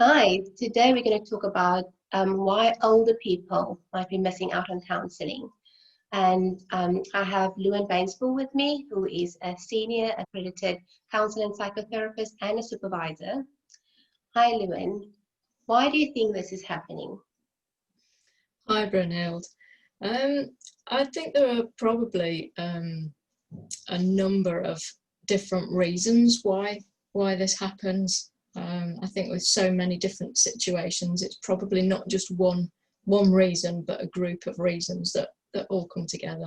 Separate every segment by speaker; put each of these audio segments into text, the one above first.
Speaker 1: Hi, today we're going to talk about why older people might be missing out on counselling. And I have Luan Bainspool with me, who is a senior accredited counselor and psychotherapist and a supervisor. Hi, Luan. Why do you think this is happening?
Speaker 2: Hi, Brunhild. I think there are probably a number of different reasons why this happens. I think with so many different situations, it's probably not just one reason, but a group of reasons that all come together.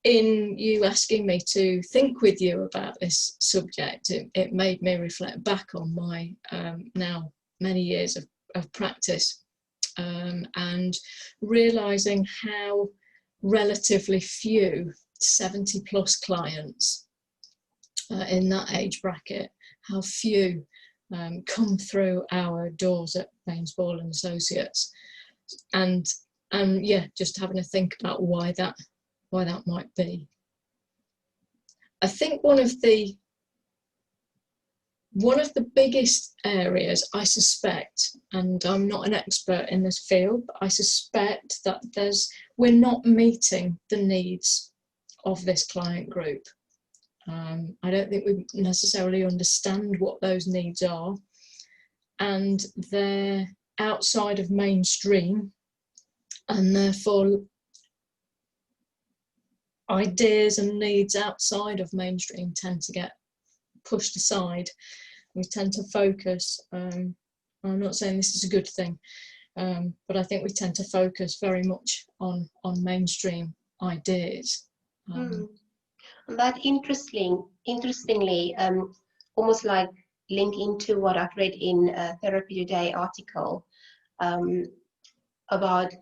Speaker 2: In you asking me to think with you about this subject, it made me reflect back on my now many years of practice. And realizing how relatively few 70 plus clients in that age bracket, how few come through our doors at Bainsball and Associates, and yeah, just having to think about why that might be. I think one of the biggest areas, I suspect, and I'm not an expert in this field, but I suspect that we're not meeting the needs of this client group. I don't think we necessarily understand what those needs are, and they're outside of mainstream, and therefore ideas and needs outside of mainstream tend to get pushed aside. We tend to focus, I'm not saying this is a good thing, but I think we tend to focus very much on mainstream ideas.
Speaker 1: That interestingly, almost like link into what I've read in a Therapy Today article about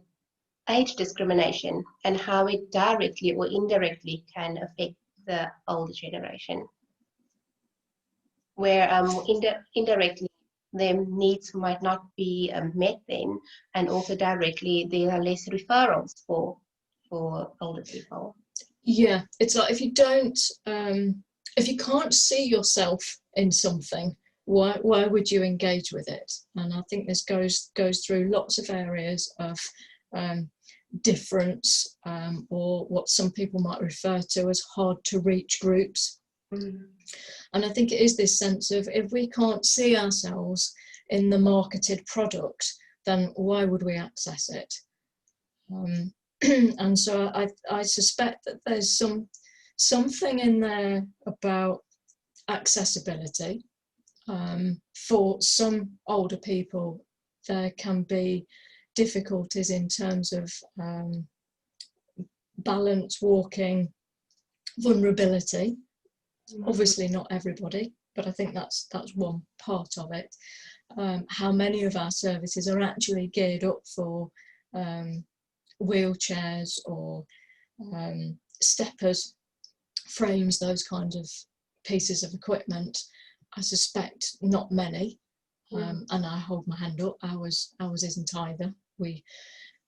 Speaker 1: age discrimination and how it directly or indirectly can affect the older generation, where indirectly their needs might not be met then, and also directly there are less referrals for older people.
Speaker 2: Yeah, it's like if you can't see yourself in something, why would you engage with it? And I think this goes through lots of areas of difference, or what some people might refer to as hard to reach groups. And I think it is this sense of, if we can't see ourselves in the marketed product, then why would we access it? And so I suspect that there's something in there about accessibility. For some older people, there can be difficulties in terms of balance, walking, vulnerability. Obviously not everybody, but I think that's one part of it. How many of our services are actually geared up for wheelchairs or steppers, frames, those kinds of pieces of equipment? I suspect not many, and I hold my hand up. Ours isn't either. We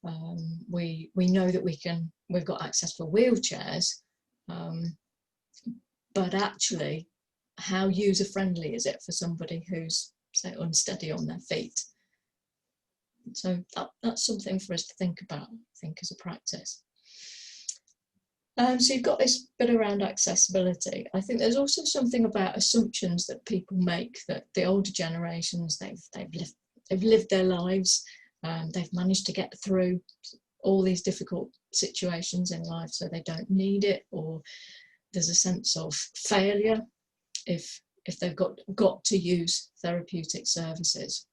Speaker 2: know that we've got access for wheelchairs, but actually, how user friendly is it for somebody who's, say, unsteady on their feet? So that's something for us to think about, I think, as a practice. So you've got this bit around accessibility. I think there's also something about assumptions that people make, that the older generations, they've lived their lives, they've managed to get through all these difficult situations in life, so they don't need it, or there's a sense of failure if they've got to use therapeutic services,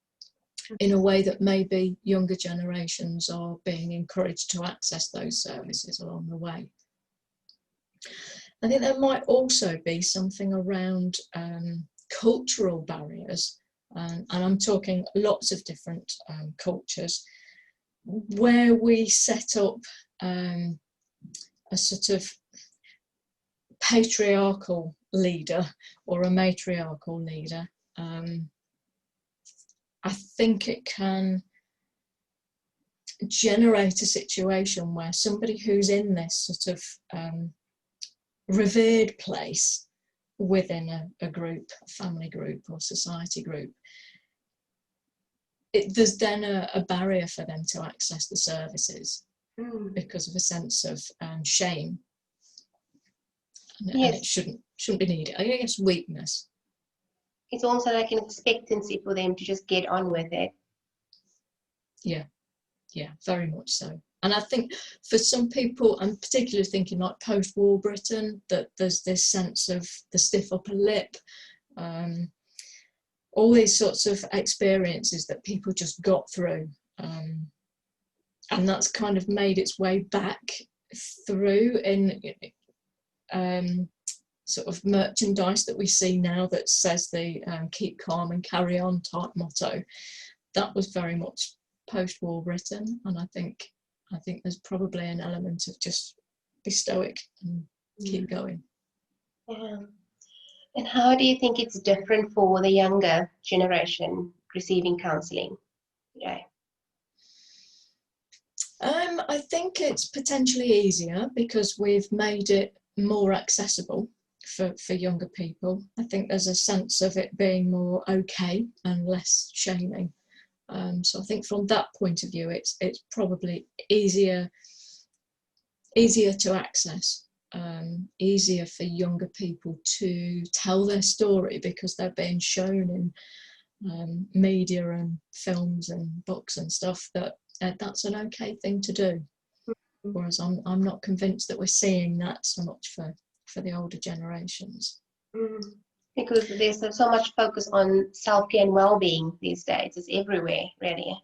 Speaker 2: in a way that maybe younger generations are being encouraged to access those services along the way. I think there might also be something around cultural barriers, and I'm talking lots of different cultures, where we set up a sort of patriarchal leader or a matriarchal leader. I think it can generate a situation where somebody who's in this sort of revered place within a group, a family group or society group, there's then a barrier for them to access the services because of a sense of shame, and
Speaker 1: Yes.
Speaker 2: it shouldn't be needed. I think it's weakness.
Speaker 1: It's also like an expectancy for them to just get on with it.
Speaker 2: Yeah, very much so. And I think for some people, I'm particularly thinking like post-war Britain, that there's this sense of the stiff upper lip, all these sorts of experiences that people just got through. And that's kind of made its way back through in sort of merchandise that we see now that says the keep calm and carry on type motto. That was very much post-war Britain, and I think there's probably an element of just be stoic and keep going.
Speaker 1: Yeah. And how do you think it's different for the younger generation receiving counselling today?
Speaker 2: I think it's potentially easier because we've made it more accessible for younger people. I think there's a sense of it being more okay and less shaming. So I think from that point of view, it's probably easier to access, easier for younger people to tell their story because they're being shown in media and films and books and stuff that that's an okay thing to do. Whereas I'm not convinced that we're seeing that so much for the older generations.
Speaker 1: Because there's so much focus on self-care and well-being these days. It's everywhere, really.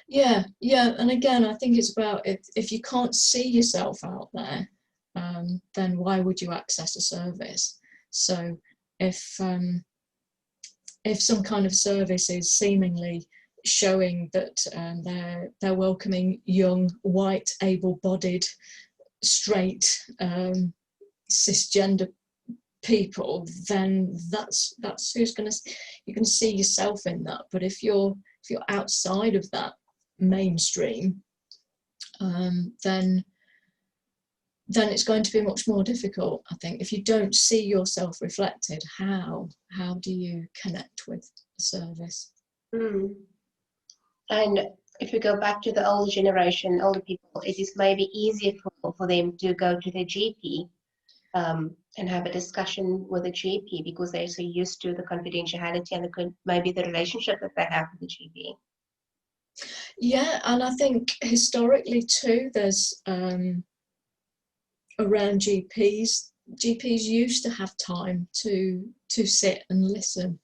Speaker 2: Yeah, and again, I think it's about if you can't see yourself out there, then why would you access a service? So if some kind of service is seemingly showing that they're welcoming young, white, able-bodied, straight, cisgender people, then that's who's going to, you can see yourself in that. But if you're outside of that mainstream, then it's going to be much more difficult. I think if you don't see yourself reflected, how do you connect with the service?
Speaker 1: And if we go back to the older generation, older people, it is maybe easier for them to go to their GP and have a discussion with a GP because they're so used to the confidentiality and maybe the relationship that they have with the GP.
Speaker 2: Yeah, and I think historically too, there's around GPs used to have time to sit and listen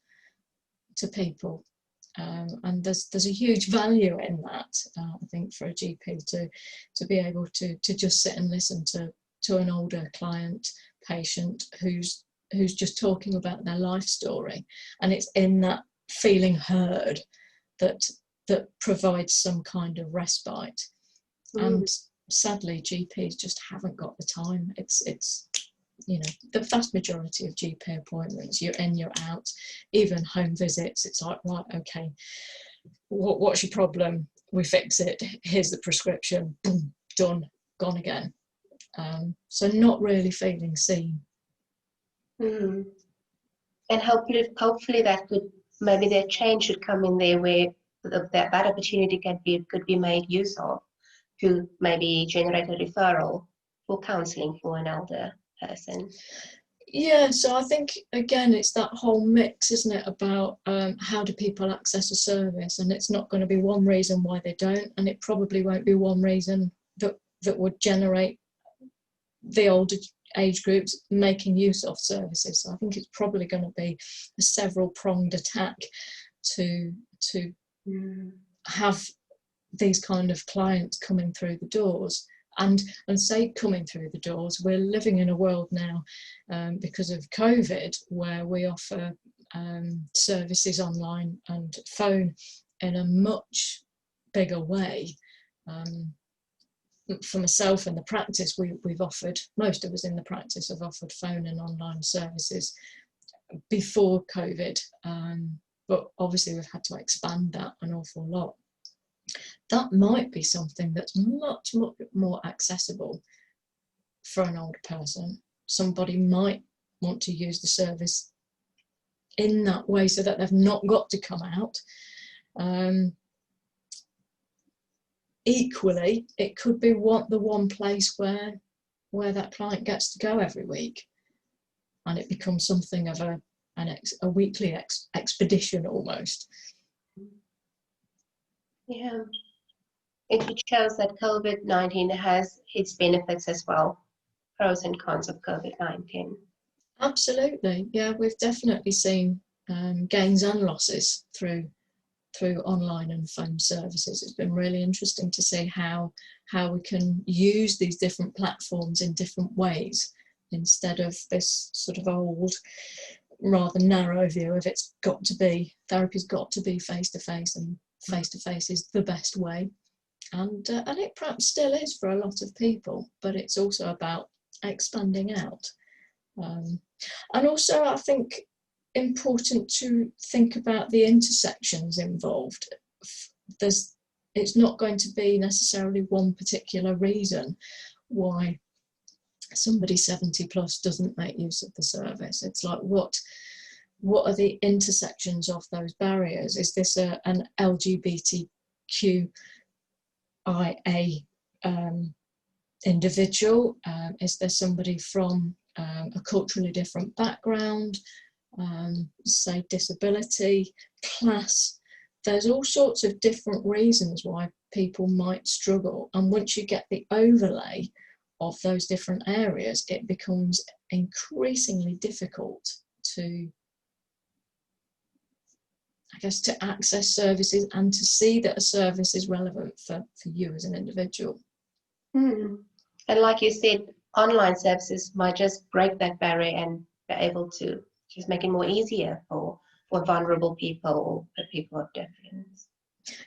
Speaker 2: to people, and there's a huge value in that. I think for a GP to be able to just sit and listen to an older client, patient who's just talking about their life story, and it's in that feeling heard that provides some kind of respite. And sadly, GPs just haven't got the time. It's the vast majority of GP appointments, you're in, you're out. Even home visits, it's like, right, okay, what's your problem? We fix it. Here's the prescription. Boom, done, gone again. So not really feeling seen.
Speaker 1: And hopefully that maybe that change should come in there where that opportunity could be made use of to maybe generate a referral for counselling for an elder person.
Speaker 2: Yeah, so I think again it's that whole mix, isn't it, about how do people access a service, and it's not going to be one reason why they don't, and it probably won't be one reason that would generate the older age groups making use of services. So I think it's probably going to be a several-pronged attack to have these kind of clients coming through the doors. And say coming through the doors, we're living in a world now because of COVID where we offer services online and phone in a much bigger way. For myself in the practice, we've offered, most of us in the practice have offered phone and online services before COVID, but obviously we've had to expand that an awful lot. That might be something that's much more accessible for an older person. Somebody might want to use the service in that way so that they've not got to come out. Equally, it could be the one place where that client gets to go every week, and it becomes something of a weekly expedition almost.
Speaker 1: Yeah, it shows that COVID-19 has its benefits as well, pros and cons of COVID-19.
Speaker 2: Absolutely, yeah, we've definitely seen gains and losses through online and phone services. It's been really interesting to see how we can use these different platforms in different ways, instead of this sort of old, rather narrow view of therapy's got to be face-to-face, and face-to-face is the best way. And it perhaps still is for a lot of people, but it's also about expanding out. And also, I think, important to think about the intersections involved. It's not going to be necessarily one particular reason why somebody 70 plus doesn't make use of the service. It's like, what are the intersections of those barriers? Is this an LGBTQIA individual? Is there somebody from a culturally different background, say disability, class? There's all sorts of different reasons why people might struggle, and once you get the overlay of those different areas, it becomes increasingly difficult to access services and to see that a service is relevant for you as an individual.
Speaker 1: And like you said, online services might just break that barrier and be able to just make it more easier for vulnerable people or people of difference.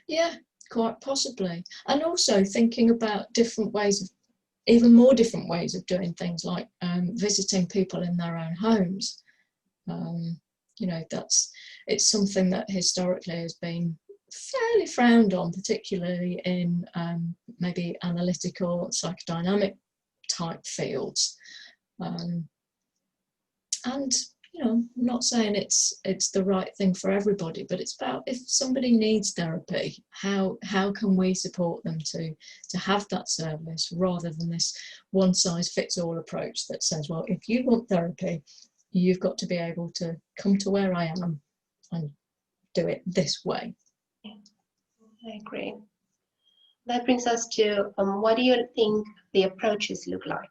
Speaker 2: Yeah, quite possibly. And also thinking about even more different ways of doing things, like visiting people in their own homes. It's something that historically has been fairly frowned on, particularly in maybe analytical, psychodynamic type fields. And I'm not saying it's the right thing for everybody, but it's about, if somebody needs therapy, how can we support them to have that service, rather than this one size fits all approach that says, well, if you want therapy, you've got to be able to come to where I am and do it this way.
Speaker 1: Yeah, I agree. That brings us to what do you think the approaches look like?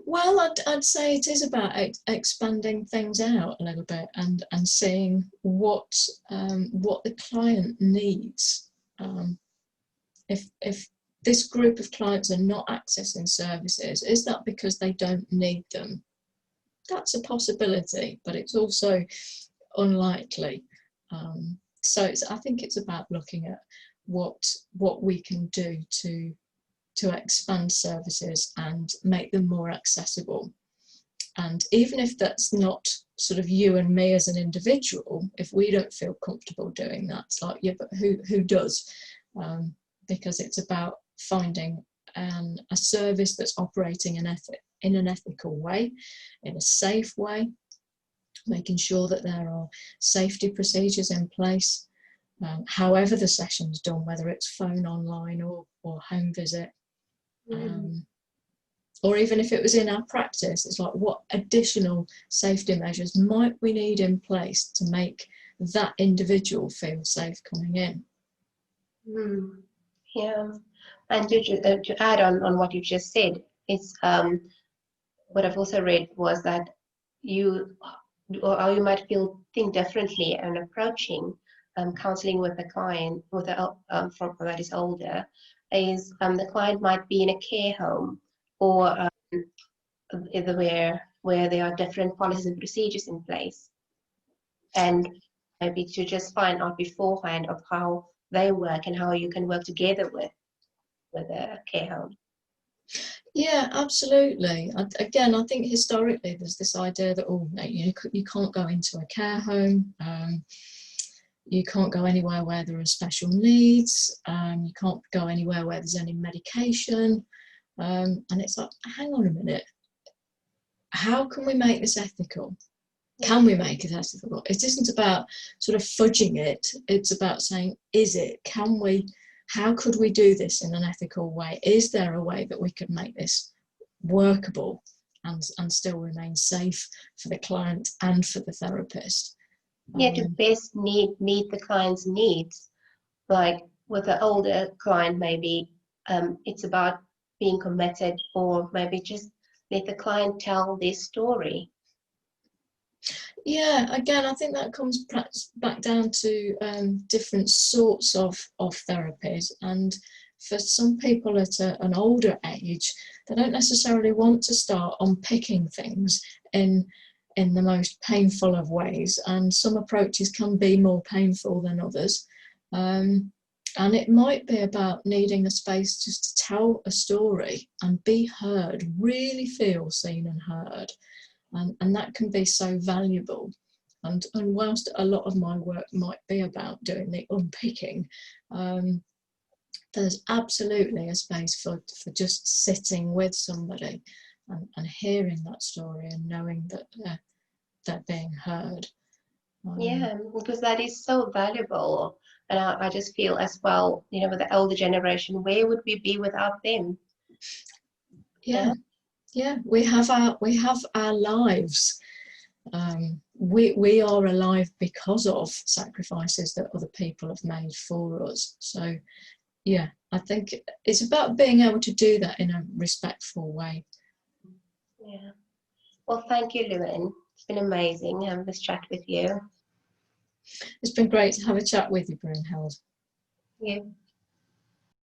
Speaker 2: Well, I'd say it is about expanding things out a little bit and seeing what the client needs. If this group of clients are not accessing services, is that because they don't need them? That's a possibility, but it's also unlikely. I think it's about looking at what we can do to expand services and make them more accessible. And even if that's not sort of you and me as an individual, if we don't feel comfortable doing that, it's like, yeah, but who does? Because it's about finding a service that's operating in an ethical way, in a safe way, making sure that there are safety procedures in place, however the session's done, whether it's phone, online or home visit. Or even if it was in our practice, it's like, what additional safety measures might we need in place to make that individual feel safe coming in?
Speaker 1: Yeah, and to add on what you just said, it's what I've also read was that you might think differently and approaching counselling with a client that is older, is the client might be in a care home, or either where there are different policies and procedures in place, and maybe to just find out beforehand of how they work and how you can work together with a care home.
Speaker 2: Yeah, absolutely. Again, I think historically there's this idea that, you can't go into a care home, you can't go anywhere where there are special needs, you can't go anywhere where there's any medication, and it's like, hang on a minute, how can we make this ethical? Can we make it ethical? It isn't about sort of fudging it. It's about saying, is it? Can we? How could we do this in an ethical way? Is there a way that we could make this workable and still remain safe for the client and for the therapist?
Speaker 1: Yeah, to best meet the client's needs. Like with an older client, maybe it's about being committed, or maybe just let the client tell their story.
Speaker 2: Yeah, again, I think that comes back down to different sorts of therapies. And for some people at an older age, they don't necessarily want to start unpicking things in the most painful of ways. And some approaches can be more painful than others. And it might be about needing a space just to tell a story and be heard, really feel seen and heard. And that can be so valuable. And whilst a lot of my work might be about doing the unpicking, there's absolutely a space for just sitting with somebody and hearing that story and knowing that they're being heard.
Speaker 1: Yeah, because that is so valuable. And I just feel as well, you know, with the older generation, where would we be without them?
Speaker 2: Yeah, we have our lives. We are alive because of sacrifices that other people have made for us. So yeah, I think it's about being able to do that in a respectful way.
Speaker 1: Yeah. Well, thank you, Lewin. It's been amazing having this chat with you.
Speaker 2: It's been great to have a chat with you, Brunhild.
Speaker 1: Yeah.